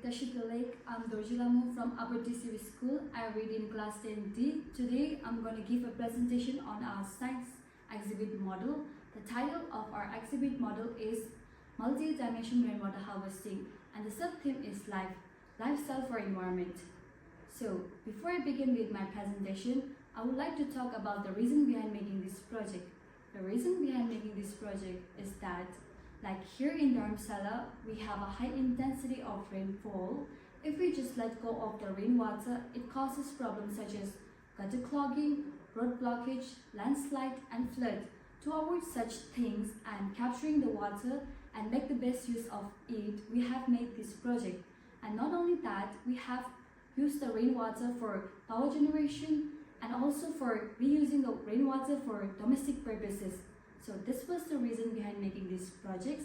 I'm Dharamshala from Upper UTCV School. I read in class 10D. Today I'm going to give a presentation on our science exhibit model. The title of our exhibit model is Multi-Dimensional Rainwater Harvesting, and the sub-theme is Lifestyle for Environment. So before I begin with my presentation, I would like to talk about the reason behind making this project. The reason behind making this project is that, like here in Dharamshala, we have a high intensity of rainfall. If we just let go of the rainwater, it causes problems such as gutter clogging, road blockage, landslide, and flood. To avoid such things and capturing the water and make the best use of it, we have made this project. And not only that, we have used the rainwater for power generation and also for reusing the rainwater for domestic purposes. So this was the reason behind making these projects.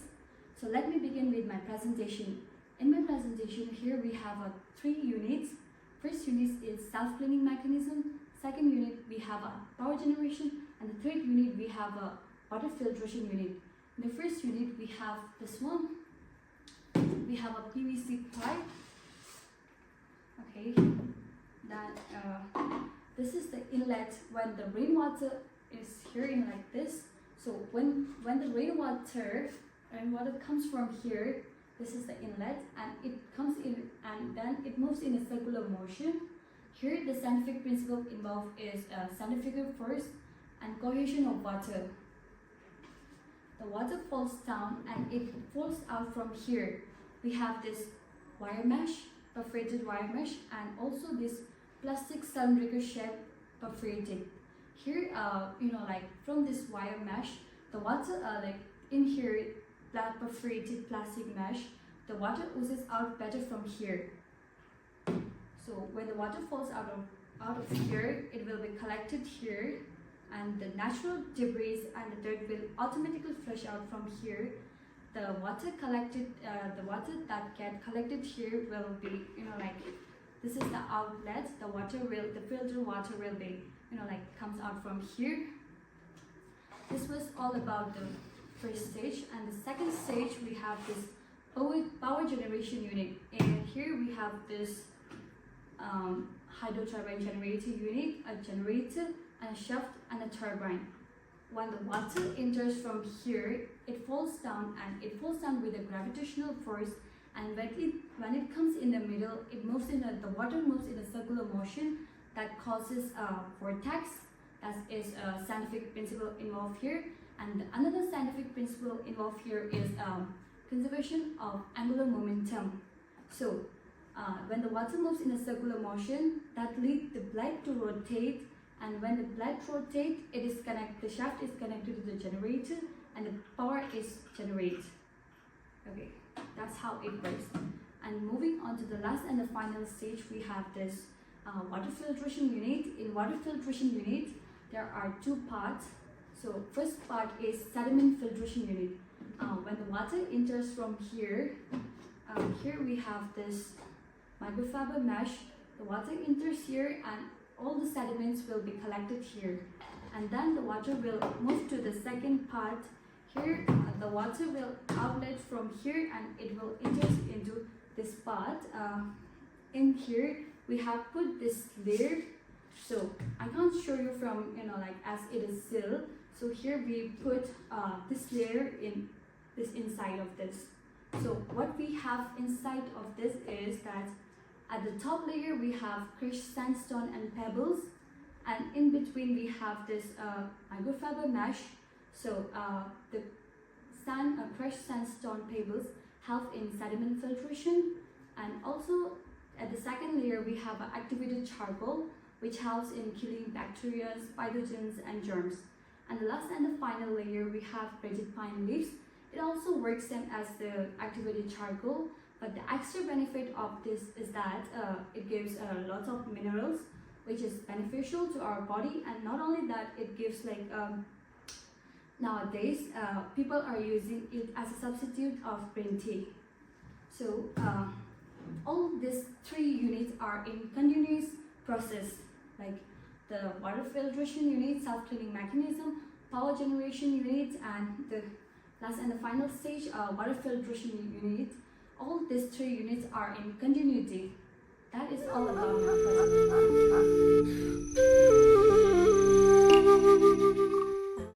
So let me begin with my presentation. In my presentation here we have 3 units. First unit is self-cleaning mechanism. Second unit we have a power generation, and the third unit we have a water filtration unit. In the first unit we have this one. We have a PVC pipe. Okay, this is the inlet when the rainwater is here in like this. So when the rainwater comes from here, this is the inlet, and it comes in and then it moves in a circular motion. Here the scientific principle involved is centrifugal force and cohesion of water. The water falls down and it falls out from here. We have this wire mesh, perforated wire mesh, and also this plastic cylindrical shape perforated. Here, from this wire mesh, the water, in here, that perforated plastic mesh, the water oozes out better from here. So when the water falls out of here, it will be collected here, and the natural debris and the dirt will automatically flush out from here. The water that get collected here will be, this is the outlet. The filtered water will be, comes out from here. This was all about the first stage, and the second stage we have this power generation unit, and here we have this hydro turbine generator unit, a generator and a shaft and a turbine. When the water enters from here, it falls down, and it falls down with a gravitational force, and when it comes in the middle, the water moves in a circular motion that causes a vortex. That is a scientific principle involved here, and another scientific principle involved here is conservation of angular momentum. So when the water moves in a circular motion, that leads the blade to rotate, and when the blade rotates, the shaft is connected to the generator, and the power is generated. Okay, that's how it works. And moving on to the last and the final stage, we have this water filtration unit. In water filtration unit, there are 2 parts. So first part is sediment filtration unit. When the water enters from here, here we have this microfiber mesh. The water enters here, and all the sediments will be collected here. And then the water will move to the second part. Here, the water will outlet from here, and it will enter into this part. In here, we have put this layer. So I can't show you from, as it is sealed. So here we put this layer inside of this. So what we have inside of this is that at the top layer we have crushed sandstone and pebbles, and in between we have this microfiber mesh. So the crushed sandstone pebbles help in sediment filtration, and also at the second layer we have activated charcoal, which helps in killing bacteria, pathogens, and germs. And the last and the final layer we have rigid pine leaves. It also works same as the activated charcoal, but the extra benefit of this is that it gives lots of minerals, which is beneficial to our body. And not only that, it gives nowadays people are using it as a substitute of green tea. So all these 3 units are in continuous process, like the water filtration unit, self-cleaning mechanism, power generation unit, and the last and the final stage, water filtration unit. all these three units are in continuity. That is all about my presentation.